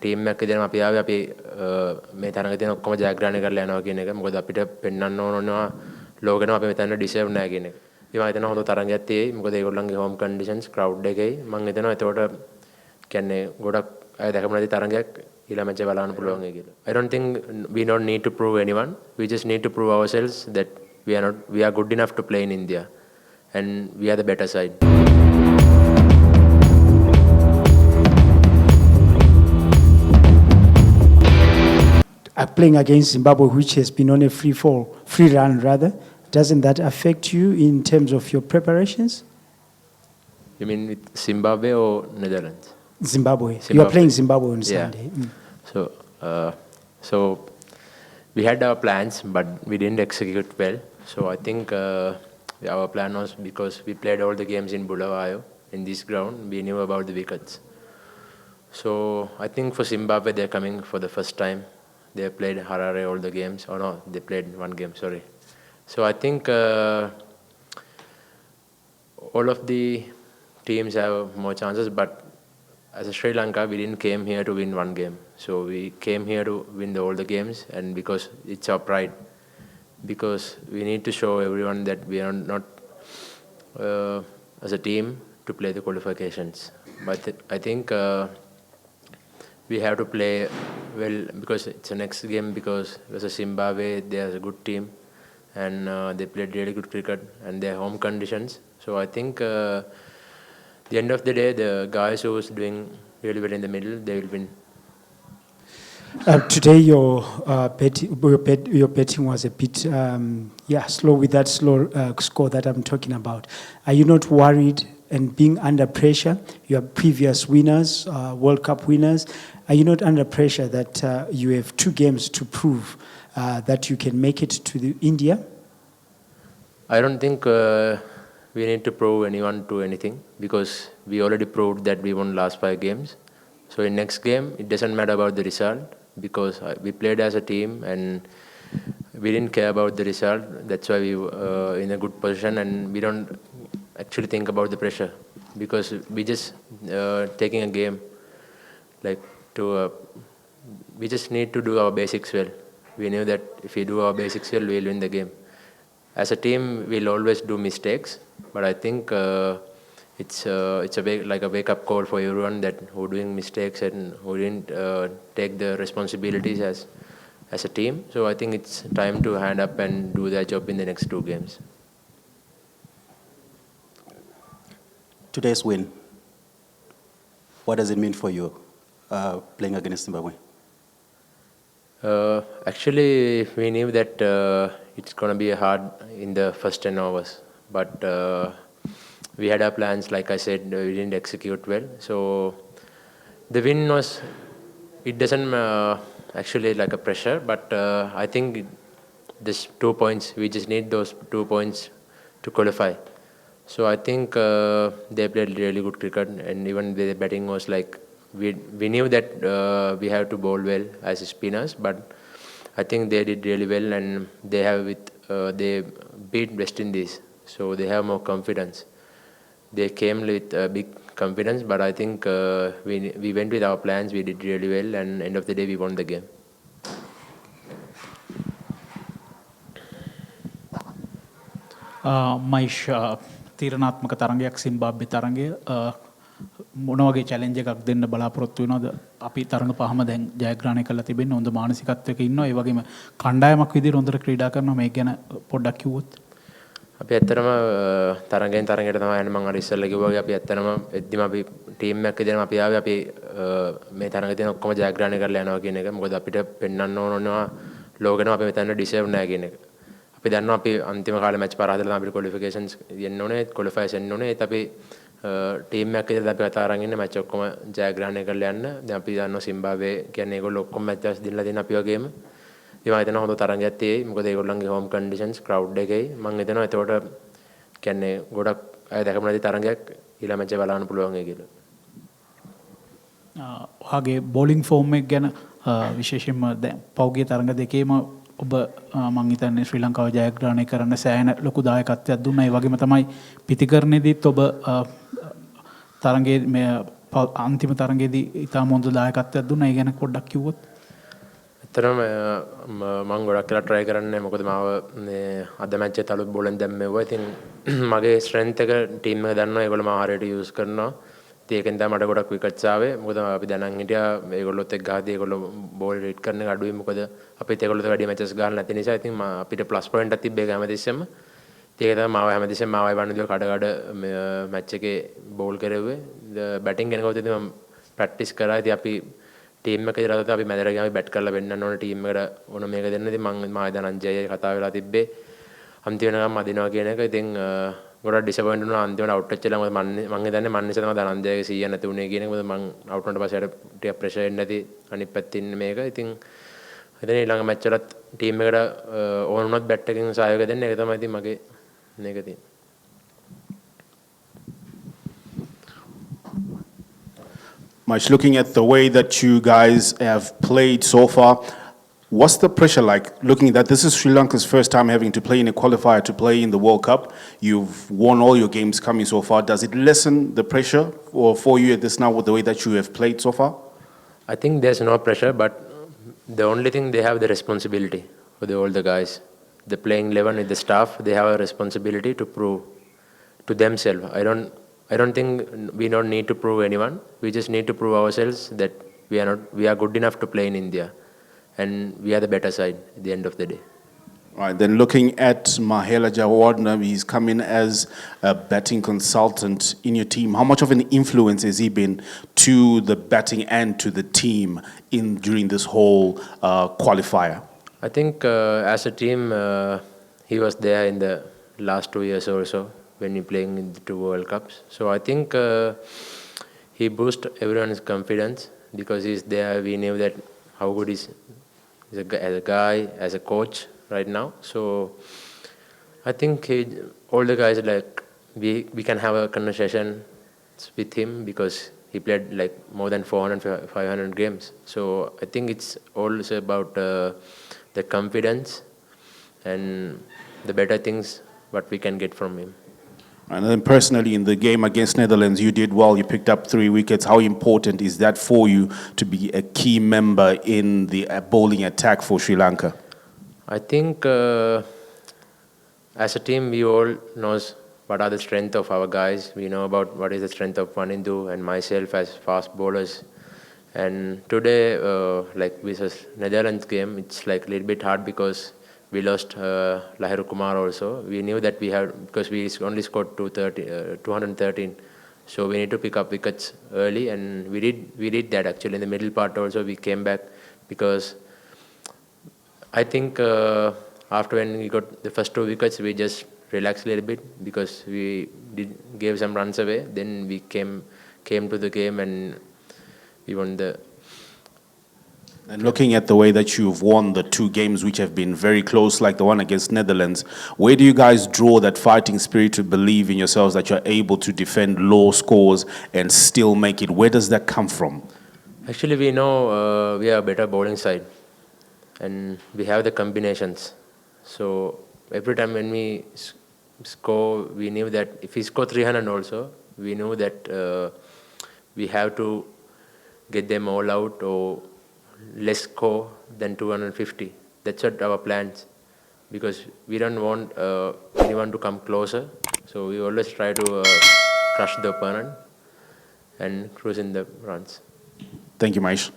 Team එකක් විදිහට අපි ආවේ අපි මේ තරඟ තියෙන ඔක්කොම ජයග්‍රහණය කරලා යනවා කියන එක. මොකද අපිට පෙන්වන්න ඕනවා ලෝකෙම අපි මෙතන ඩිසර්ව් නැහැ කියන එක. ඒ වගේ හිතනවා හොඳ තරඟයක් තියෙයි. මොකද ඒගොල්ලන්ගේ හෝම් කන්ඩිෂන්ස් crowd එකේ මම හිතනවා එතකොට කියන්නේ ගොඩක් අය දැකම නැති තරඟයක් ඊළඟ මැච් එක බලන්න පුළුවන් ඒ කියලා. I don't think we don't need to prove anyone. We just need to prove ourselves that we are good enough to play in India and we are the better side. Playing against Zimbabwe, which has been on a free run rather, doesn't that affect you in terms of your preparations? You mean with Zimbabwe or Netherlands? Zimbabwe. You are playing Zimbabwe on Sunday. So we had our plans, but we didn't execute well. So I think our plan was because we played all the games in Bulawayo, in this ground, we knew about the wickets. So I think for Zimbabwe, they're coming for the first time. They played Harare all the games. Oh no, they played one game, sorry. So I think all of the teams have more chances, but as a Sri Lanka, we didn't came here to win one game. So we came here to win all the games, and because it's our pride. Because we need to show everyone that we are not as a team to play the qualifications. But I think we have to play well because it's the next game, because versus Zimbabwe, they are a good team and they played really good cricket and their home conditions. So I think the end of the day, the guys who is doing really well in the middle, they will win. Today your betting was a bit slow with that slow score that I'm talking about. Are you not worried and being under pressure? You are previous winners, World Cup winners. Are you not under pressure that you have 2 games to prove that you can make it to India? I don't think we need to prove anyone to anything, because we already proved that we won last 5 games. So in next game, it doesn't matter about the result, because we played as a team and we didn't care about the result. That's why we were in a good position, and we don't actually think about the pressure, because we just taking a game like to we just need to do our basics well. We knew that if we do our basics well, we'll win the game. As a team, we'll always do mistakes, but I think it's like a wake-up call for everyone that who doing mistakes and who didn't take the responsibilities as a team. So I think it's time to hand up and do their job in the next 2 games. Today's win, what does it mean for you playing against Zimbabwe? Actually, we knew that it's going to be hard in the first 10 overs, but we had our plans. Like I said, we didn't execute well. So the win was, it doesn't actually like a pressure, but I think this 2 points, we just need those 2 points to qualify. So I think they played really good cricket, and even the batting was like, we knew that we have to bowl well as spinners, but I think they did really well, and they beat West Indies, so they have more confidence. They came with big confidence, but I think we went with our plans. We did really well, and end of the day, we won the game. මයිෂ් තීරණාත්මක තරඟයක් සිම්බාබ්වේ තරඟය මොන වගේ challenge එකක් දෙන්න බලාපොරොත්තු වෙනවද? අපි තරඟ පහම දැන් ජයග්‍රහණය කරලා තිබෙන්නේ, හොඳ මානසිකත්වයක ඉන්නවා. ඒ වගේම කණ්ඩායමක් විදිහට හොඳට ක්‍රීඩා කරනවා. මේක ගැන පොඩ්ඩක් කිව්වොත්. අපි ඇත්තටම තරඟෙන් තරඟයට තමයි යන්නේ. මම අර ඉස්සෙල්ලා කිව්වා වගේ අපි ඇත්තටම එද්දිම අපි ටීම් එකක් විදිහට අපි ආවේ අපි මේ තරඟ තියෙන ඔක්කොම ජයග්‍රහණය කරලා යනවා කියන එක. මොකද අපිට පෙන්වන්න ඕනවා ලෝකෙම අපි මෙතන ඩිසර්ව් නැහැ කියන එක. අපි දන්නවා අපි අන්තිම කාලේ මැච් පරාදලා තමයි අපිට ක්වොලිෆිකේෂන්ස් යන්න ඕනේ, ක්වොලිෆයර්ස් යන්න ඕනේ. ඒත් අපි ටීම් එකක් විදිහට අපි කතා අරන් ඉන්නේ මැච් ඔක්කොම ජයග්‍රහණය කරලා යන්න. දැන් අපි දන්නවා සිම්බාබ්වේ කියන්නේ ඒගොල්ලෝ ඔක්කොම මැචස් දිනලා තියෙන අපි වගේම. ඒ වගේ හිතනවා හොඳ තරඟයක් තියෙයි. මොකද ඒගොල්ලන්ගේ හෝම් කන්ඩිෂන්ස් crowd එකේ මම හිතනවා ඒතකොට කියන්නේ ගොඩක් අය දැකම නැති තරඟයක් ඊළඟ මැච් එක බලන්න පුළුවන් ඒ කියලා. ඔයාගේ බෝලිං ෆෝම් එක ගැන විශේෂයෙන්ම දැන් පෞගේ තරඟ දෙකේම ඔබ මම හිතන්නේ ශ්‍රී ලංකාව ජයග්‍රහණය කරන්න සෑහෙන ලොකු දායකත්වයක් දුන්නා. ඒ වගේම තමයි පිටිකරණයේදීත් ඔබ තරඟයේ මේ අන්තිම තරගයේදී ඉතාම හොඳ දායකත්වයක් දුන්නා. ඒ ගැන පොඩ්ඩක් කිව්වොත්. ඇත්තටම මම ගොඩක් වෙලා try කරන්නේ මොකද මාව මේ අද මැච් එකේ අලුත් බෝලෙන් දැම්මෙව්වා. ඉතින් මගේ strength එක team එක දන්නවා. ඒගොල්ලෝ මාව හරියට use කරනවා. ඉතින් ඒකෙන් තමයි මට ගොඩක් wickets ආවේ. මොකද අපි දැනන් හිටියා ඒගොල්ලොත් එක්ක ගහදී ඒගොල්ලෝ ball read කරන එක අඩුයි. මොකද අපිත් ඒගොල්ලොත් වැඩි matches ගහලා නැති නිසා ඉතින් අපිට plus point එකක් තිබ්බේ හැමතිස්සෙම. ඒක තමයි මාව හැමතිස්සෙම මාව වන්න දිව කඩ මැච් එකේ බෝල් කරෙව්වේ. බැටිං කෙනෙකුට ඉතින් මම ප්‍රැක්ටිස් කරා. ඉතින් අපි ටීම් එකේ ඉඳලා අපි මැදට ගියාම බැට් කරලා වෙන්නන්න ඕන ටීම් එකට ඕන මේක දෙන්න. ඉතින් මම මායි දනංජයයි කතා වෙලා තිබ්බේ. අන්තිම වෙනකම් අදිනවා කියන එක. ඉතින් ගොඩක් ඩිසපොයින්ට් වුණා අන්තිමට අවුට් වෙච්ච ලා. මොකද මම හිතන්නේ මන් නිසා තමයි දනංජයගේ 100 නැති උනේ කියන එක. මොකද මම අවුට් වුණාට පස්සේ අර ටික ප්‍රෙෂර් එන්නේ නැති අනිත් පැත්තේ ඉන්නේ මේක. ඉතින් හිතන්නේ ඊළඟ මැච් වලත් ටීම් එකට ඕන වුණොත් බැට් එකකින් සහයෝගය දෙන්න. ඒක තමයි ඉතින් මගේ මේක තියෙන්නේ. Much looking at the way that you guys have played so far, what's the pressure like? Looking that this is Sri Lanka's first time having to play in a qualifier to play in the World Cup. You've won all your games coming so far. Does it lessen the pressure for you at this now with the way that you have played so far? I think there's no pressure, but the only thing they have the responsibility for all the guys. The playing 11 with the staff, they have a responsibility to prove to themselves. I don't think we don't need to prove anyone. We just need to prove ourselves that we are good enough to play in India, and we are the better side at the end of the day. All right, then looking at Mahela Jawadna, he's come in as a batting consultant in your team. How much of an influence has he been to the batting and to the team during this whole qualifier? I think as a team, he was there in the last 2 years or so when we playing in the 2 World Cups. So I think he boosted everyone's confidence because he's there. We knew that how good he's as a guy, as a coach right now. So I think all the guys like we can have a conversation with him because he played like more than 400, 500 games. So I think it's also about the confidence and the better things what we can get from him. And then personally, in the game against Netherlands, you did well. You picked up 3 wickets. How important is that for you to be a key member in the bowling attack for Sri Lanka? I think as a team, we all knows what are the strength of our guys. We know about what is the strength of Wanindu and myself as fast bowlers. And today, like with this Netherlands game, it's like a little bit hard because we lost Lahiru Kumar also. We knew that we had, because we only scored 213. So we need to pick up wickets early, and we did that actually. In the middle part also we came back because I think after when we got the first 2 wickets, we just relaxed a little bit because we gave some runs away. Then we came to the game and we won the. And looking at the way that you've won the 2 games which have been very close, like the one against Netherlands, where do you guys draw that fighting spirit to believe in yourselves that you're able to defend low scores and still make it? Where does that come from? Actually, we know we are a better bowling side and we have the combinations. So every time when we score, we knew that if we score 300 also, we knew that we have to get them all out or less score than 250. That's what our plans, because we don't want anyone to come closer. So we always try to crush the opponent and cruise in the runs. Thank you, Maish.